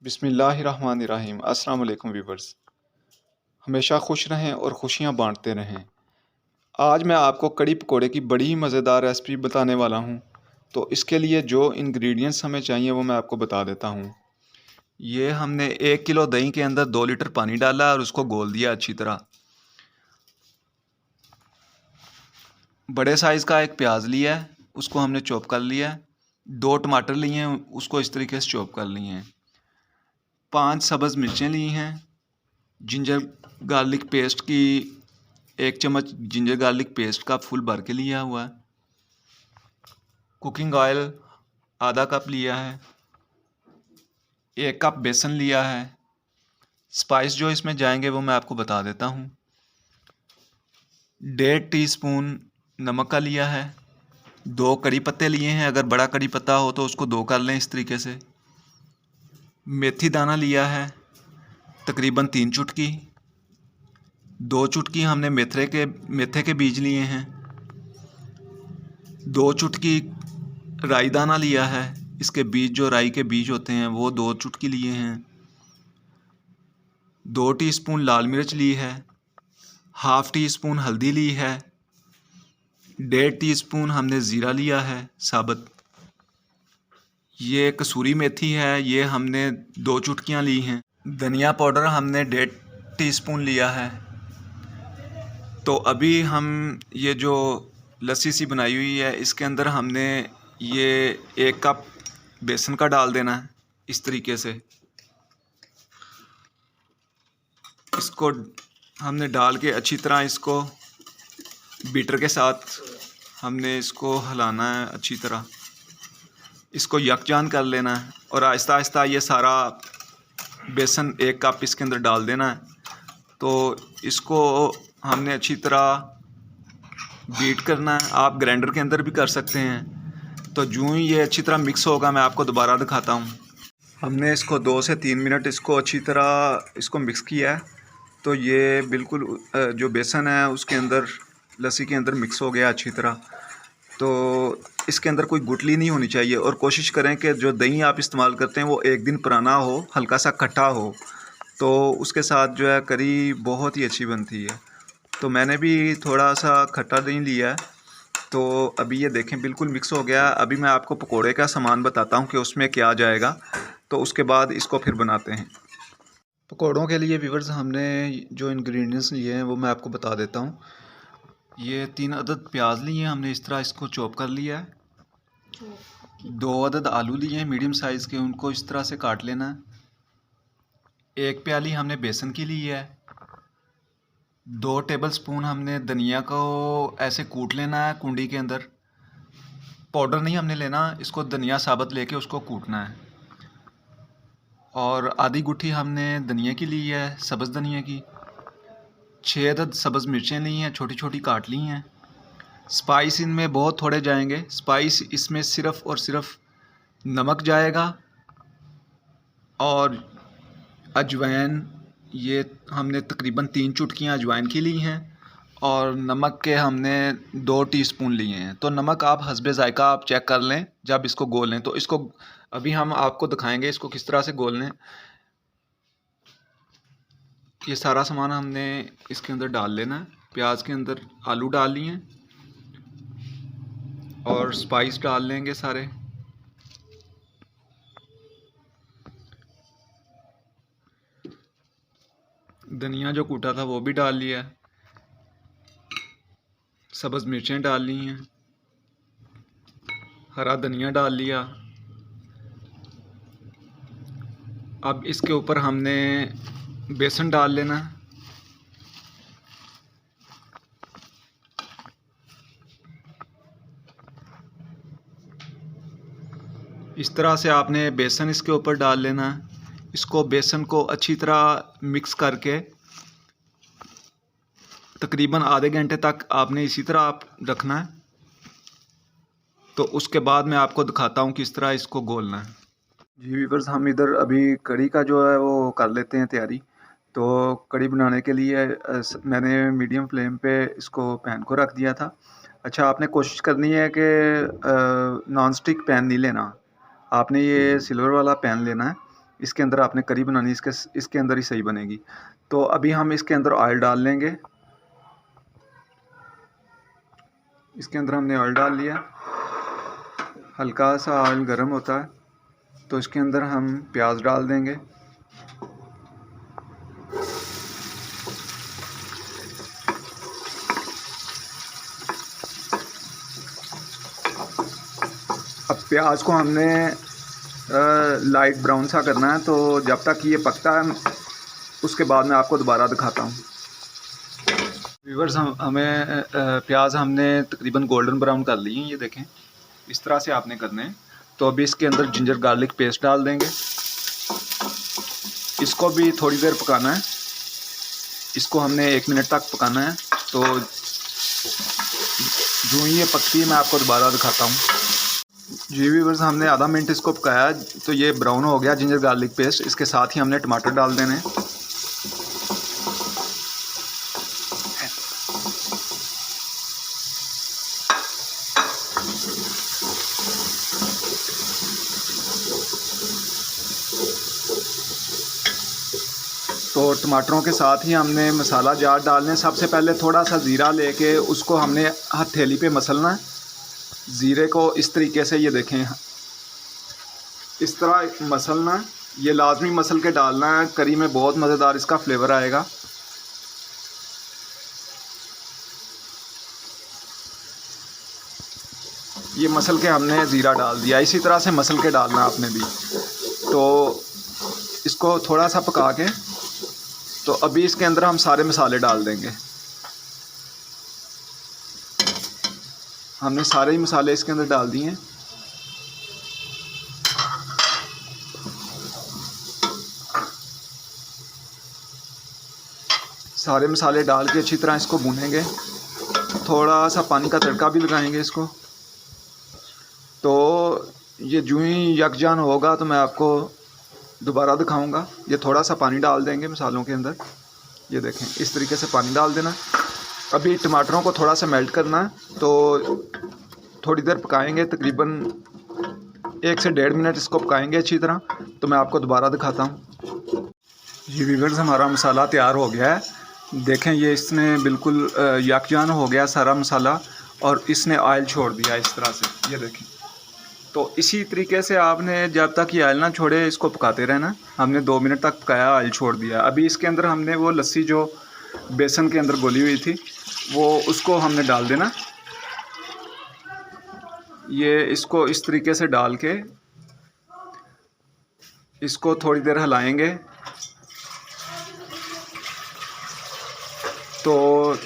बिस्मिल्लाहिर्रहमानिर्रहीम। अस्सलाम वालेकुम व्यूवर्स। हमेशा खुश रहें और खुशियाँ बांटते रहें। आज मैं आपको कड़ी पकोड़े की बड़ी ही मज़ेदार रेसिपी बताने वाला हूँ। तो इसके लिए जो इंग्रेडिएंट्स हमें चाहिए वो मैं आपको बता देता हूँ। ये हमने 1 किलो दही के अंदर 2 लीटर पानी डाला और उसको घोल दिया अच्छी तरह। बड़े साइज़ का एक प्याज लिया है, उसको हमने चॉप कर लिया है। 2 टमाटर लिए हैं, उसको इस तरीके से चॉप कर लिए हैं। 5 सब्ज़ मिर्चें ली हैं। जिंजर गार्लिक पेस्ट की 1 चम्मच जिंजर गार्लिक पेस्ट का फुल भर के लिया हुआ है। कुकिंग ऑयल आधा कप लिया है। 1 कप बेसन लिया है। स्पाइस जो इसमें जाएंगे वो मैं आपको बता देता हूँ। 1.5 टीस्पून नमक का लिया है। 2 कड़ी पत्ते लिए हैं, अगर बड़ा कड़ी पत्ता हो तो उसको 2 कर लें इस तरीके से। मेथी दाना लिया है तकरीबन 3 चुटकी। 2 चुटकी हमने मेथे के बीज लिए हैं। 2 चुटकी राई दाना लिया है, इसके बीज जो राई के बीज होते हैं वो 2 चुटकी लिए हैं। 2 टीस्पून लाल मिर्च ली है। हाफ़ टी स्पून हल्दी ली है। 1.5 टीस्पून हमने ज़ीरा लिया है साबुत। ये कसूरी मेथी है, ये हमने 2 चुटकियाँ ली हैं। धनिया पाउडर हमने 1.5 टीस्पून लिया है। तो अभी हम ये जो लस्सी सी बनाई हुई है इसके अंदर हमने ये 1 कप बेसन का डाल देना है इस तरीके से। इसको हमने डाल के अच्छी तरह इसको बीटर के साथ हमने इसको हिलाना है अच्छी तरह। इसको यकजान कर लेना है और आहिस्ता आहिस्ता ये सारा बेसन 1 कप इसके अंदर डाल देना है। तो इसको हमने अच्छी तरह बीट करना है। आप ग्राइंडर के अंदर भी कर सकते हैं। तो यूँ ही ये अच्छी तरह मिक्स होगा, मैं आपको दोबारा दिखाता हूँ। हमने इसको 2 से 3 मिनट इसको अच्छी तरह इसको मिक्स किया है। तो ये बिल्कुल जो बेसन है उसके अंदर लस्सी के अंदर मिक्स हो गया अच्छी तरह। तो इसके अंदर कोई गुठली नहीं होनी चाहिए और कोशिश करें कि जो दही आप इस्तेमाल करते हैं वो 1 दिन पुराना हो, हल्का सा खट्टा हो, तो उसके साथ जो है करी बहुत ही अच्छी बनती है। तो मैंने भी थोड़ा सा खट्टा दही लिया है। तो अभी ये देखें बिल्कुल मिक्स हो गया। अभी मैं आपको पकोड़े का सामान बताता हूँ कि उसमें क्या जाएगा, तो उसके बाद इसको फिर बनाते हैं। पकोड़ों के लिए व्यूअर्स हमने जो इंग्रेडिएंट्स लिए हैं वो मैं आपको बता देता हूँ। ये 3 अदद प्याज लिए हैं, हमने इस तरह इसको चॉप कर लिया है। 2 अदद आलू लिए हैं मीडियम साइज़ के, उनको इस तरह से काट लेना है। 1 प्याली हमने बेसन की ली है। 2 टेबलस्पून हमने धनिया को ऐसे कूट लेना है कुंडी के अंदर। पाउडर नहीं हमने लेना, इसको धनिया साबुत लेके उसको कूटना है। और आधी गुट्ठी हमने धनिया की ली है, सब्ज़ धनिया की। 6 अदद सब्ज़ मिर्चें ली हैं, छोटी छोटी काट ली हैं। स्पाइस इनमें बहुत थोड़े जाएंगे। स्पाइस इसमें सिर्फ़ और सिर्फ नमक जाएगा और अजवाइन। ये हमने तकरीबन 3 चुटकियाँ अजवाइन की ली हैं और नमक के हमने 2 टीस्पून लिए हैं। तो नमक आप हस्बे ज़ायका आप चेक कर लें जब इसको घोल लें। तो इसको अभी हम आपको दिखाएंगे इसको किस तरह से घोल लें। ये सारा सामान हमने इसके अंदर डाल लेना है। प्याज के अंदर आलू डाल लिए और स्पाइस डाल लेंगे सारे। धनिया जो कूटा था वो भी डाल लिया। सब्ज़ मिर्चें डाल ली हैं। हरा धनिया डाल लिया। अब इसके ऊपर हमने बेसन डाल लेना है। इस तरह से आपने बेसन इसके ऊपर डाल लेना है। इसको बेसन को अच्छी तरह मिक्स करके तकरीबन आधे घंटे तक आपने इसी तरह आप रखना है। तो उसके बाद मैं आपको दिखाता हूँ किस तरह इसको घोलना है। जी व्यूअर्स, हम इधर अभी कड़ी का जो है वो कर लेते हैं तैयारी। तो कड़ी बनाने के लिए मैंने मीडियम फ्लेम पे इसको पैन को रख दिया था। अच्छा, आपने कोशिश करनी है कि नॉन स्टिक पैन नहीं लेना, आपने ये सिल्वर वाला पैन लेना है। इसके अंदर आपने करी बनानी, इसके अंदर ही सही बनेगी। तो अभी हम इसके अंदर ऑयल डाल लेंगे। इसके अंदर हमने ऑयल डाल लिया, हल्का सा ऑयल गर्म होता है तो इसके अंदर हम प्याज डाल देंगे। अब प्याज को हमने लाइट ब्राउन सा करना है, तो जब तक ये पकता है उसके बाद मैं आपको दोबारा दिखाता हूँ। व्यूअर्स, हमें प्याज हमने तकरीबन गोल्डन ब्राउन कर ली है, ये देखें इस तरह से आपने करने हैं। तो अभी इसके अंदर जिंजर गार्लिक पेस्ट डाल देंगे, इसको भी थोड़ी देर पकाना है। इसको हमने 1 मिनट तक पकाना है। तो जो ही ये पकती है मैं आपको दोबारा दिखाता हूँ। जी व्यूअर्स, हमने आधा मिनट इसको पकाया तो ये ब्राउन हो गया जिंजर गार्लिक पेस्ट। इसके साथ ही हमने टमाटर डाल देने हैं। तो टमाटरों के साथ ही हमने मसाला जार डालने। सबसे पहले थोड़ा सा ज़ीरा लेके उसको हमने हथेली पे मसलना है। ज़ीरे को इस तरीके से, ये देखें इस तरह मसलना है। ये लाजमी मसल के डालना है, करी में बहुत मज़ेदार इसका फ्लेवर आएगा। ये मसल के हमने ज़ीरा डाल दिया, इसी तरह से मसल के डालना आपने भी। तो इसको थोड़ा सा पका के, तो अभी इसके अंदर हम सारे मसाले डाल देंगे। हमने सारे ही मसाले इसके अंदर डाल दिए हैं। सारे मसाले डाल के अच्छी तरह इसको भूनेंगे। थोड़ा सा पानी का तड़का भी लगाएंगे इसको। तो ये जो ही यकजान होगा तो मैं आपको दोबारा दिखाऊंगा। ये थोड़ा सा पानी डाल देंगे मसालों के अंदर, ये देखें इस तरीके से पानी डाल देना। अभी टमाटरों को थोड़ा सा मेल्ट करना है, तो थोड़ी देर पकाएंगे, तकरीबन 1 से 1.5 मिनट इसको पकाएंगे अच्छी तरह। तो मैं आपको दोबारा दिखाता हूँ। ये व्यूअर्स, हमारा मसाला तैयार हो गया है। देखें ये इसने बिल्कुल यकजान हो गया सारा मसाला, और इसने ऑयल छोड़ दिया इस तरह से, ये देखें। तो इसी तरीके से आपने जब तक ये ऑयल ना छोड़े इसको पकाते रहना। हमने 2 मिनट तक पकाया, ऑयल छोड़ दिया। अभी इसके अंदर हमने वो लस्सी जो बेसन के अंदर घोली हुई थी वो उसको हमने डाल देना। ये इसको इस तरीके से डाल के इसको थोड़ी देर हिलाएंगे। तो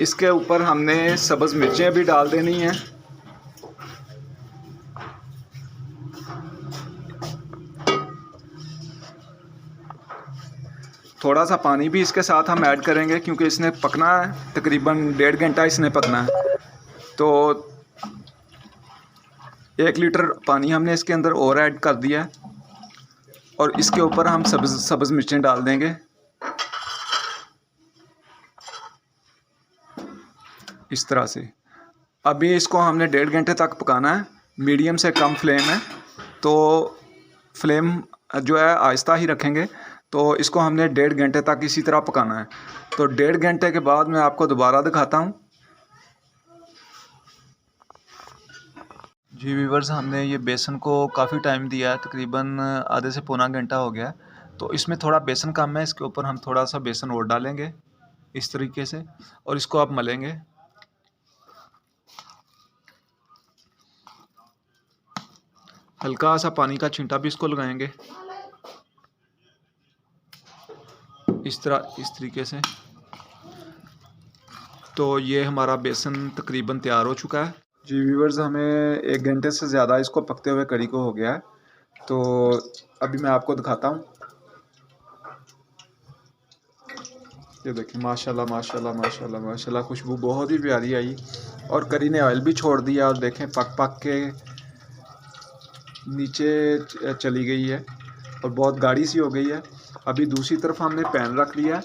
इसके ऊपर हमने सब्ज़ मिर्चें भी डाल देनी हैं। थोड़ा सा पानी भी इसके साथ हम ऐड करेंगे क्योंकि इसने पकना है, तकरीबन 1.5 घंटा इसने पकना है। तो 1 लीटर पानी हमने इसके अंदर और ऐड कर दिया है, और इसके ऊपर हम सब्ज़ मिर्चें डाल देंगे इस तरह से। अभी इसको हमने 1.5 घंटे तक पकाना है, मीडियम से कम फ्लेम है। तो फ्लेम जो है आहिस्ता ही रखेंगे। तो इसको हमने 1.5 घंटे तक इसी तरह पकाना है। तो 1.5 घंटे के बाद मैं आपको दोबारा दिखाता हूँ। जी व्यूअर्स, हमने ये बेसन को काफ़ी टाइम दिया है, तकरीबन आधे से पौना घंटा हो गया है। तो इसमें थोड़ा बेसन कम है, इसके ऊपर हम थोड़ा सा बेसन और डालेंगे इस तरीके से, और इसको आप मलेंगे। हल्का सा पानी का छींटा भी इसको लगाएंगे इस तरीके से। तो ये हमारा बेसन तकरीबन तैयार हो चुका है। जी व्यूअर्स, हमें 1 घंटे से ज़्यादा इसको पकते हुए करी को हो गया है। तो अभी मैं आपको दिखाता हूँ। ये देखिए माशाल्लाह माशाल्लाह माशाल्लाह माशाल्लाह, खुशबू बहुत ही प्यारी आई, और करी ने ऑयल भी छोड़ दिया, और देखें पक पक के नीचे चली गई है और बहुत गाढ़ी सी हो गई है। अभी दूसरी तरफ हमने पैन रख लिया,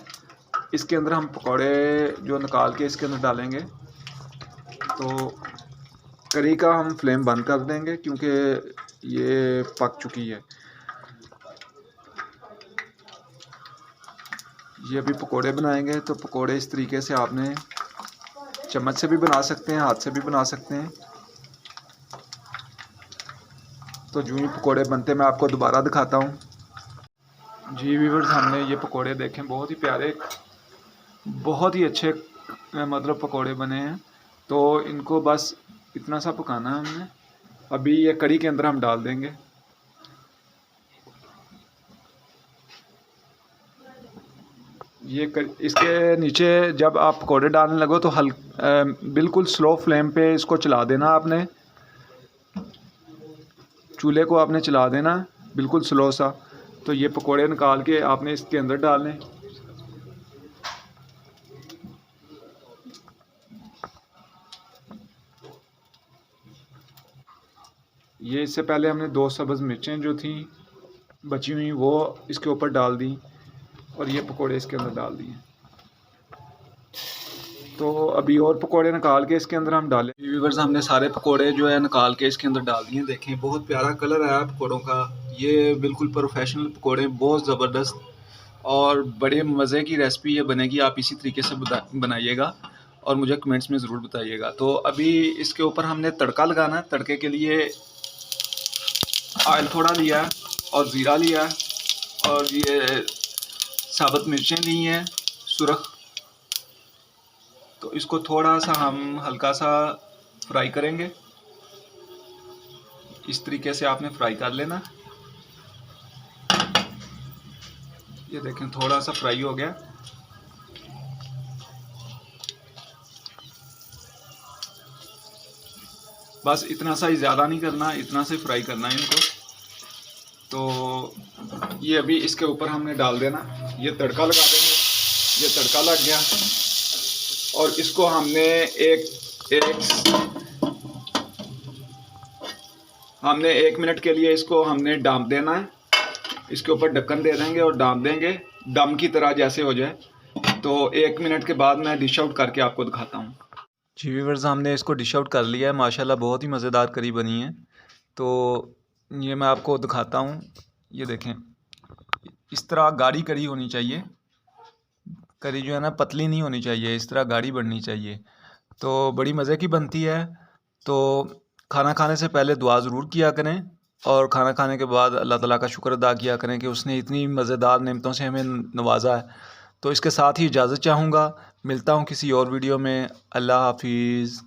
इसके अंदर हम पकौड़े जो निकाल के इसके अंदर डालेंगे। तो करी का हम फ्लेम बंद कर देंगे क्योंकि ये पक चुकी है। ये अभी पकोड़े बनाएंगे। तो पकोड़े इस तरीके से आपने चम्मच से भी बना सकते हैं, हाथ से भी बना सकते हैं। तो जो ही पकोड़े बनते मैं आपको दोबारा दिखाता हूँ। जी व्यूअर्स, हमने ये पकोड़े देखें, बहुत ही प्यारे, बहुत ही अच्छे मतलब पकोड़े बने हैं। तो इनको बस इतना सा पकाना है हमने। अभी ये कढ़ी के अंदर हम डाल देंगे। इसके नीचे जब आप पकौड़े डालने लगो तो बिल्कुल स्लो फ्लेम पे इसको चला देना। आपने चूल्हे को आपने चला देना बिल्कुल स्लो सा। तो ये पकौड़े निकाल के आपने इसके अंदर डालने। ये इससे पहले हमने 2 सब्ज़ मिर्चें जो थी बची हुई वो इसके ऊपर डाल दी और ये पकोड़े इसके अंदर डाल दिए। तो अभी और पकोड़े निकाल के इसके अंदर हम डालें। व्यूअर्स, हमने सारे पकोड़े जो है निकाल के इसके अंदर डाल दिए। देखें बहुत प्यारा कलर आया पकोड़ों का। ये बिल्कुल प्रोफेशनल पकोड़े, बहुत ज़बरदस्त और बड़े मज़े की रेसिपी ये बनेगी। आप इसी तरीके से बनाइएगा और मुझे कमेंट्स में ज़रूर बताइएगा। तो अभी इसके ऊपर हमने तड़का लगाना है। तड़के के लिए ऑयल थोड़ा लिया है और ज़ीरा लिया है और ये साबुत मिर्चें ली हैं सुरख। तो इसको थोड़ा सा हम हल्का सा फ्राई करेंगे। इस तरीके से आपने फ्राई कर लेना। ये देखें थोड़ा सा फ्राई हो गया। बस इतना सा ही, ज़्यादा नहीं करना, इतना से फ्राई करना है इनको। तो ये अभी इसके ऊपर हमने डाल देना। ये तड़का लगा देंगे। ये तड़का लग गया और इसको हमने एक मिनट के लिए इसको हमने डांप देना है। इसके ऊपर ढक्कन दे देंगे और डांप देंगे, दम की तरह जैसे हो जाए। तो 1 मिनट के बाद मैं डिश आउट करके आपको दिखाता हूँ। जी व्यूअर्स, हमने इसको डिश आउट कर लिया है। माशाल्लाह बहुत ही मज़ेदार करी बनी है। तो ये मैं आपको दिखाता हूँ। ये देखें, इस तरह गाढ़ी करी होनी चाहिए। करी जो है ना पतली नहीं होनी चाहिए, इस तरह गाढ़ी बननी चाहिए। तो बड़ी मज़े की बनती है। तो खाना खाने से पहले दुआ ज़रूर किया करें और खाना खाने के बाद अल्लाह ताला का शुक्र अदा किया करें कि उसने इतनी मज़ेदार नेमतों से हमें नवाजा है। तो इसके साथ ही इजाज़त चाहूँगा। मिलता हूँ किसी और वीडियो में। अल्लाह हाफिज़।